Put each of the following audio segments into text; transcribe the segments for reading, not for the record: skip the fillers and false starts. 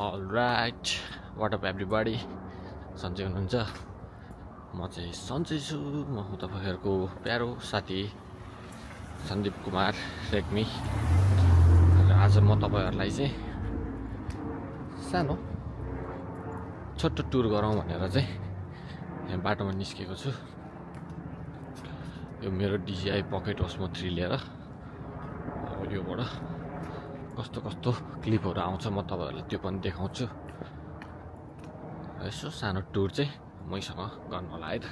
All right what up everybody सन्चै हुनुहुन्छ म चाहिँ सन्चै छु म तपाईहरुको प्यारो साथी सन्दीप कुमार रेग्मी र आज म तपाईहरुलाई चाहिँ सानो छोटो टुर गरौँ भनेर चाहिँ यहाँ बाटोमा निस्केको छु यो मेरो DJI पकेट ओस्मो 3 लिएर अब योबाट कस्तो कस्तो क्लिपहरु आउँछ म तपाईहरुलाई त्यो पनि देखाउँछु यसो सानो टुर चाहिँ मैसँग गर्नलाई है त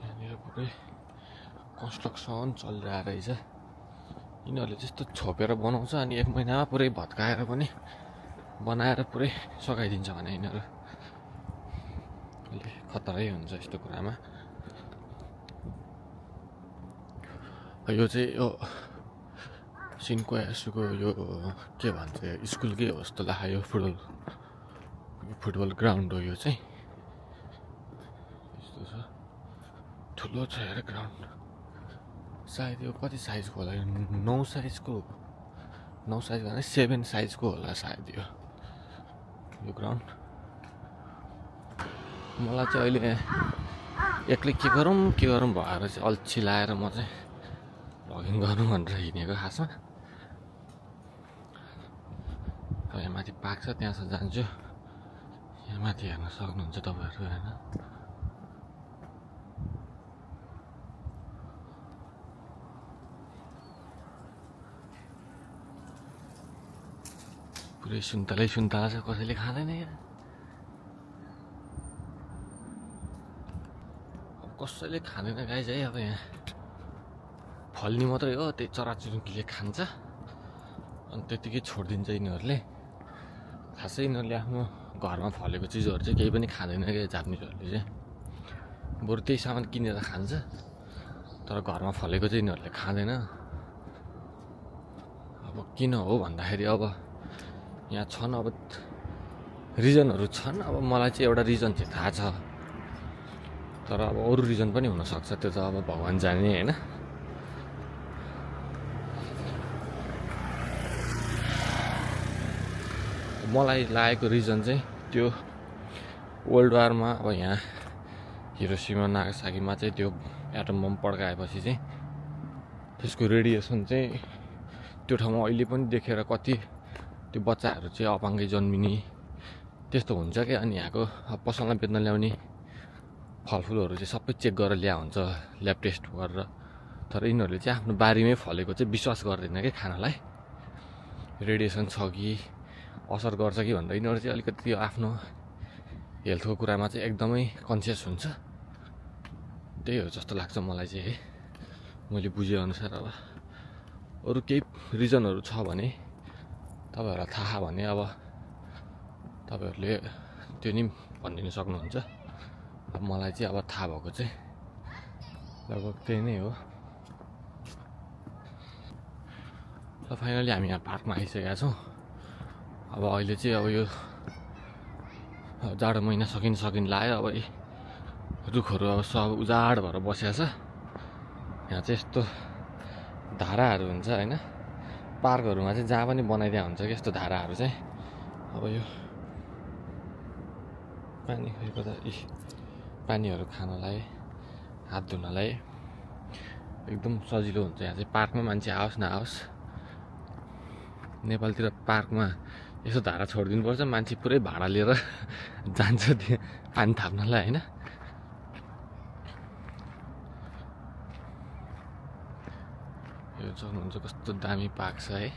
यहाँनिर पुरै कन्स्ट्रक्सन चलिरहेको रहेछ यिनीहरूले त्यस्तो छोपेर बनाउँछ अनि एक महिनामा पुरै भत्काएर पनि बनाएर पुरै सकाइदिन्छ भने यिनीहरू अलि खतरै हुन्छ यस्तो कुरामा यो चाहिँ यो सिन्कोयासुको यो के भन्छ स्कुलकै हो जस्तो लाग्यो यो फुटबल ग्राउन्ड हो यो चाहिँ यस्तो छ ठुलो छ यार ग्राउन्ड सायद यो कति साइजको होला 9 साइजको 9 साइज भने 7 साइजको होला सायद यो ग्राउन्ड मलाई चाहिँ अहिले एक्लै के गरौँ भएर चाहिँ अल्छी लाएर म चाहिँ भ्लगिङ गरौँ भनेर हिँडेको खासमा यहाँ माथि पार्क छ त्यहाँसम्म जान्छु यहाँ माथि हेर्न सक्नुहुन्छ तपाईहरु हैन पुरै सुन्तला छ कसैले खाँदैन यार अब कसैले खाँदैन गाइस है अब यहाँ फल्ने मात्रै हो त्यही चराचुरुङ्गीले खान्छ अनि त्यतिकै छोड्दिन्छ यिनीहरूले खासै यिनीहरूले आफ्नो घरमा फलेको चिजहरू चाहिँ केही पनि खाँदैन क्या जापानिजहरूले चाहिँ बरु त्यही सामान किनेर खान्छ तर घरमा फलेको चाहिँ यिनीहरूले खाँदैन अब किन हो भन्दाखेरि अब यहाँ छन् अब रिजनहरू छन् अब मलाई चाहिँ एउटा रिजन चाहिँ थाहा छ तर अब अरू रिजन पनि हुनसक्छ त्यो त अब भगवान् जाने हैन मलाई लागेको रिजन चाहिँ त्यो वर्ल्ड वारमा अब यहाँ हिरोसिमा नागासाकीमा चाहिँ त्यो एटम बम पड्काएपछि चाहिँ त्यसको रेडिएसन चाहिँ त्यो ठाउँमा अहिले पनि देखेर कति त्यो बच्चाहरू चाहिँ अपाङ्गै जन्मिने त्यस्तो हुन्छ क्या अनि यहाँको पसलमा बेच्न ल्याउने फलफुलहरू चाहिँ सबै चेक गरेर ल्या हुन्छ ल्याब टेस्ट गरेर तर यिनीहरूले चाहिँ आफ्नो बारीमै फलेको चाहिँ विश्वास गर्दैन क्या खानालाई रेडिएसन छ कि असर गर्छ कि भन्दा यिनीहरू चाहिँ अलिकति आफ्नो हेल्थको कुरामा चाहिँ एकदमै कन्सियस हुन्छ त्यही हो जस्तो लाग्छ मलाई चाहिँ है मैले बुझेअनुसार अब अरू केही रिजनहरू छ भने तपाईहरुलाई थाहा भने अब तपाईहरुले त्यो नि भनिदिन सक्नुहुन्छ अब मलाई चाहिँ अब थाहा भएको चाहिँ लगभग त्यही नै हो र फाइनली हामी यहाँ पार्कमा आइसकेका छौँ अब अहिले चाहिँ अब यो जाडो महिना सकिन लाग्यो अब रुखहरू अब सब उजाड भएर बसेको छ यहाँ चाहिँ यस्तो धाराहरू हुन्छ हैन पार्कहरूमा चाहिँ जहाँ पनि बनाइदिया हुन्छ कि यस्तो धाराहरू चाहिँ अब यो पानी खैको त पानीहरू खानलाई हात धुनलाई एकदम सजिलो हुन्छ यहाँ चाहिँ पार्कमा मान्छे आओस् नआओस् नेपालतिर पार्कमा यसो धारा छोडिदिनु पर्छ मान्छे पुरै भाडा लिएर जान्छ त्यो पानी थाप्नलाई हैन यो चल्नुहुन्छ कस्तो दामी पार्क छ है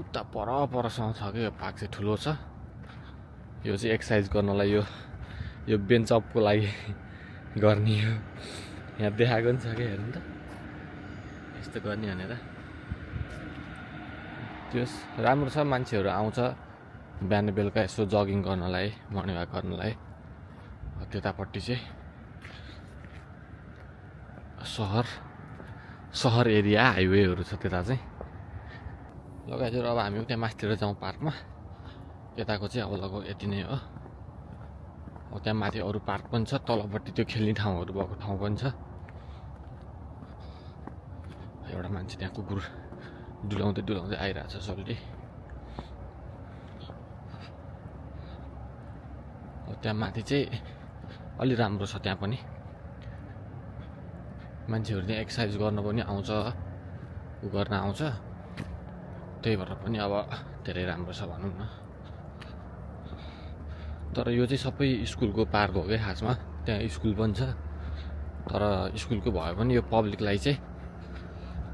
उता परसम्म छ कि यो पार्क चाहिँ ठुलो छ यो चाहिँ एक्सर्साइज गर्नलाई यो बेन्च अपको लागि गर्ने हो यहाँ देखाएको पनि छ कि हेर्नु त यस्तो गर्ने भनेर त्यो राम्रो छ मान्छेहरू आउँछ बिहान बेलुका यसो जगिङ गर्नलाई मर्निङ वाक गर्नलाई त्यतापट्टि चाहिँ सहर एरिया हाइवेहरू छ त्यता चाहिँ लगाइदिएर अब हामी त्यहाँ माथितिर जाउँ पार्कमा यताको चाहिँ अब लगभग यति नै हो अब त्यहाँ माथि अरू पार्क पनि छ तलपट्टि त्यो खेल्ने ठाउँहरू भएको ठाउँ पनि छ एउटा मान्छे त्यहाँ कुकुर डुलाउँदै डुलाउँदै आइरहेछ सल्टी। त्यहाँ माथि चाहिँ अलि राम्रो छ, त्यहाँ पनि मान्छेहरू त्यहाँ एक्सर्साइज गर्न पनि आउँछ, गर्न आउँछ। त्यही भएर पनि अब धेरै राम्रो छ भनौँ न। तर यो चाहिँ सबै स्कुलको पार्क हो क्या खासमा, त्यहाँ स्कुल पनि छ। तर स्कुलको भए पनि यो पब्लिकलाई चाहिँ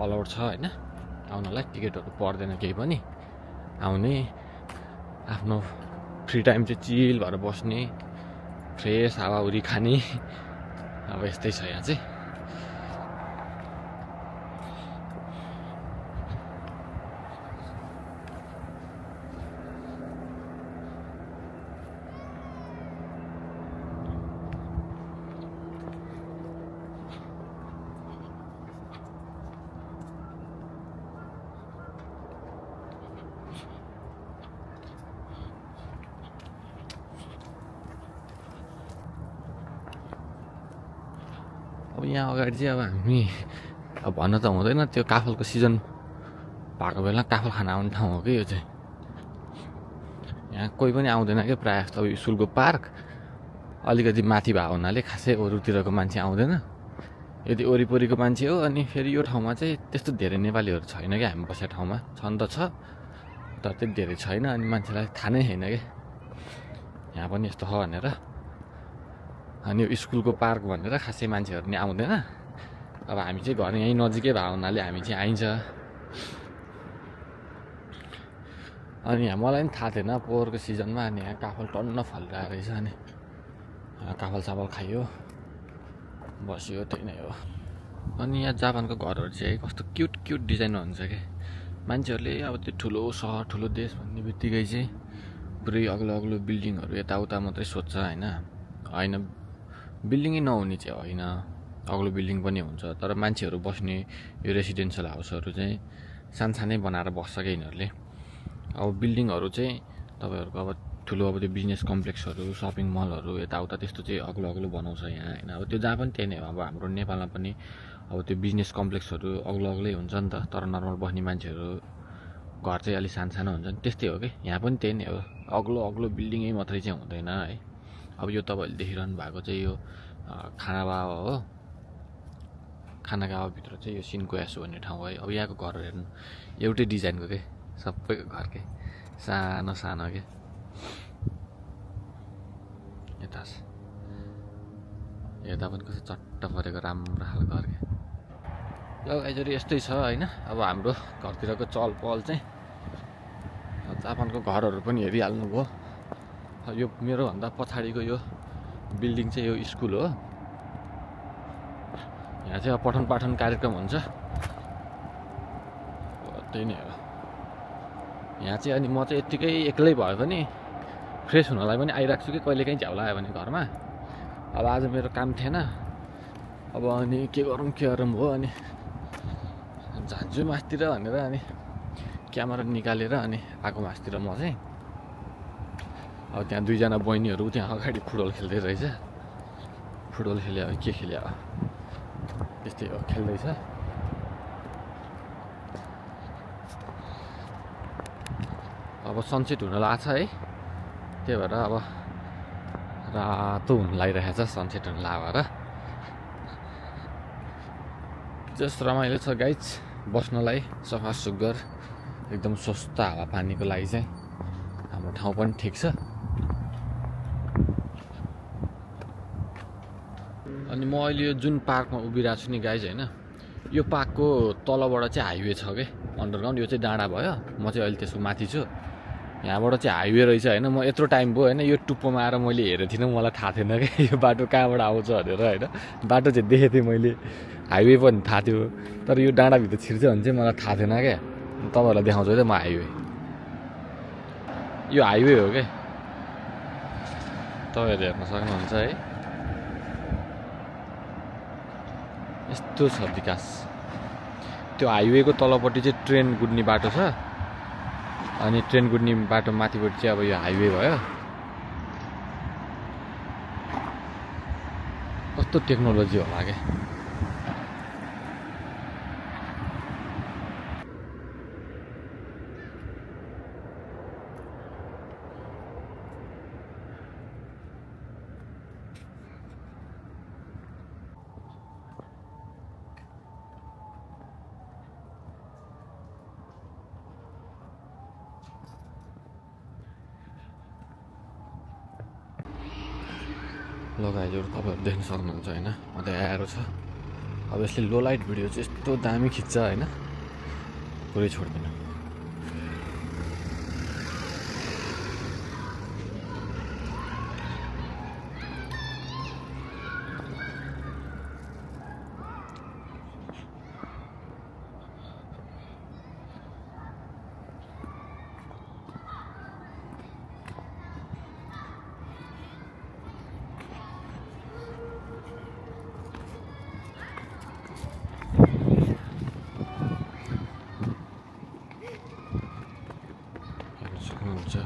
अलाउड छ होइन आउनलाई, टिकटहरू पर्दैन केही पनि। आउने आफ्नो फ्री टाइम चाहिँ चिल भएर बस्ने, फ्रेस हावाहुरी खाने, अब यस्तै छ यहाँ चाहिँ। अब यहाँ अगाडि चाहिँ अब हामी अब भन्न त हुँदैन, त्यो काफलको सिजन भएको बेला काफल खान आउने ठाउँ हो कि यो चाहिँ। यहाँ कोही पनि आउँदैन कि प्रायः जस्तो अब स्कुलको पार्क अलिकति माथि भएको हुनाले खासै अरूतिरको मान्छे आउँदैन। यदि वरिपरिको मान्छे हो अनि फेरि यो ठाउँमा चाहिँ त्यस्तो धेरै नेपालीहरू छैन क्या, हामी बसेको ठाउँमा छन् त छ, तर त्यति धेरै छैन। अनि मान्छेलाई थाहा नै छैन कि यहाँ पनि यस्तो छ भनेर। अनि यो स्कुलको पार्क भनेर खासै मान्छेहरू नि आउँदैन। अब हामी चाहिँ घर यहीँ नजिकै भएको हुनाले हामी चाहिँ आइन्छ। अनि यहाँ मलाई पनि थाहा थिएन पोहोरको सिजनमा, अनि यहाँ काफल टन्न फलिरहेको रहेछ। अनि काफल साफल खायो, बस्यो, त्यही नै हो। अनि यहाँ जापानको घरहरू चाहिँ कस्तो क्युट क्युट डिजाइनमा हुन्छ क्या। मान्छेहरूले अब त्यो ठुलो सहर ठुलो देश भन्ने बित्तिकै चाहिँ पुरै अग्लो अग्लो बिल्डिङहरू यताउता मात्रै सोध्छ होइन। होइन बिल्डिङै नहुने चाहिँ होइन, अग्लो बिल्डिङ पनि हुन्छ। तर मान्छेहरू बस्ने यो रेसिडेन्सियल हाउसहरू चाहिँ सानसानै बनाएर बस्छ क्या यिनीहरूले। अब बिल्डिङहरू चाहिँ तपाईँहरूको अब ठुलो अब त्यो बिजनेस कम्प्लेक्सहरू, सपिङ मलहरू यताउता त्यस्तो चाहिँ अग्लो अग्लो बनाउँछ यहाँ होइन। अब त्यो जहाँ पनि त्यही नै हो। अब हाम्रो नेपालमा पनि अब त्यो बिजनेस कम्प्लेक्सहरू अग्लो अग्लै हुन्छ नि त। तर नर्मल बस्ने मान्छेहरू घर चाहिँ अलिक सानो हुन्छ नि, त्यस्तै हो कि यहाँ पनि त्यही नै हो। अग्लो अग्लो बिल्डिङै मात्रै चाहिँ हुँदैन है। अब यो तपाईँहरूले देखिरहनु भएको चाहिँ यो खानागावा हो। खानागावाभित्र चाहिँ यो सिन्कोयासु भन्ने ठाउँ है। अब यहाँको घरहरू हेर्नु एउटै डिजाइनको के, सबैको घरकै सानो सानो के। यता पनि कस्तो चट्ट परेको राम्रो खालको घर के। ल गाइजहरू यस्तै छ होइन। अब हाम्रो घरतिरको चहल पहल चाहिँ जापानको घरहरू पनि हेरिहाल्नु भयो। यो मेरोभन्दा पछाडिको यो बिल्डिङ चाहिँ यो स्कुल हो। यहाँ चाहिँ अब पठन पाठन कार्यक्रम हुन्छ, त्यही नै हो यहाँ चाहिँ। अनि म चाहिँ यत्तिकै एक्लै भयो भने फ्रेस हुनलाई पनि आइरहेको छु कि कहिलेकाहीँ झ्याउला आयो भने घरमा। अब आज मेरो काम थिएन, अब अनि के गरौँ हो। अनि जान्छु मासतिर भनेर अनि क्यामेरा निकालेर अनि आएको मासतिर म चाहिँ। अब त्यहाँ दुईजना बहिनीहरू त्यहाँ अगाडि फुटबल खेल्दै रहेछ। फुटबल खेल्यो के खेल्यो त्यस्तै हो, खेल्दैछ। अब सनसेट हुन लाग्छ है, त्यही भएर अब रातो हुन लागिरहेको छ सनसेट हुन लागेर। जस्ट रमाइलो छ गाइज बस्नलाई, सफा सुग्घर एकदम स्वस्थ हावापानीको लागि चाहिँ हाम्रो ठाउँ पनि ठिक छ। अनि म अहिले यो जुन पार्कमा उभिरहेको छु नि गाइज होइन, यो पार्कको तलबाट चाहिँ हाइवे छ क्या अन्डरग्राउन्ड। यो चाहिँ डाँडा भयो, म चाहिँ अहिले त्यसको माथि छु। यहाँबाट चाहिँ हाइवे रहेछ होइन। म यत्रो टाइम भयो होइन यो टुप्पोमा आएर मैले हेरेको थिइनँ, मलाई थाहा थिएन क्या यो बाटो कहाँबाट आउँछ भनेर होइन। बाटो चाहिँ देखेको थिएँ मैले, हाइवे पनि थाहा थियो, तर यो डाँडाभित्र छिर्छ भने चाहिँ मलाई थाहा थिएन क्या। तपाईँहरूलाई देखाउँछु है म हाइवे, यो हाइवे हो क्या, तपाईँहरूले हेर्न सक्नुहुन्छ है। यस्तो छ विकास। त्यो हाइवेको तलपट्टि चाहिँ ट्रेन कुद्ने बाटो छ, अनि ट्रेन कुद्ने बाटो माथिपट्टि चाहिँ अब यो हाइवे भयो। कस्तो टेक्नोलोजी होला क्या। लगाइजहरू तपाईँहरू देख्न सक्नुहुन्छ होइन त्यहाँ आएको छ अब यसले लो लाइट भिडियो चाहिँ यस्तो दामी खिच्छ होइन पुरै छोड्दैन सक्नुहुन्छ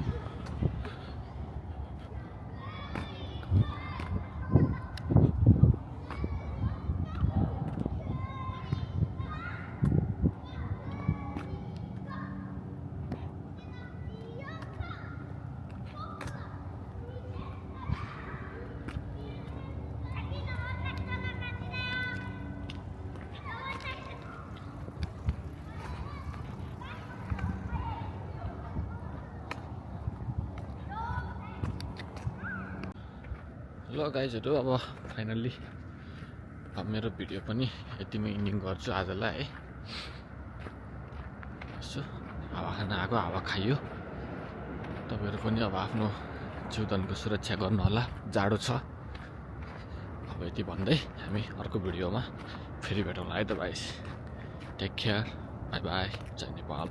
ल गाइजहरू अब फाइनल्ली अब मेरो भिडियो पनि यतिमै इन्डिङ गर्छु आजलाई है यसो हावा खान आएको हावा खाइयो तपाईँहरू पनि अब आफ्नो जीवनको सुरक्षा गर्नु होला जाडो छ अब यति भन्दै हामी अर्को भिडियोमा फेरि भेटौँला है त भाइ टेक केयर बाई बाई जय नेपाल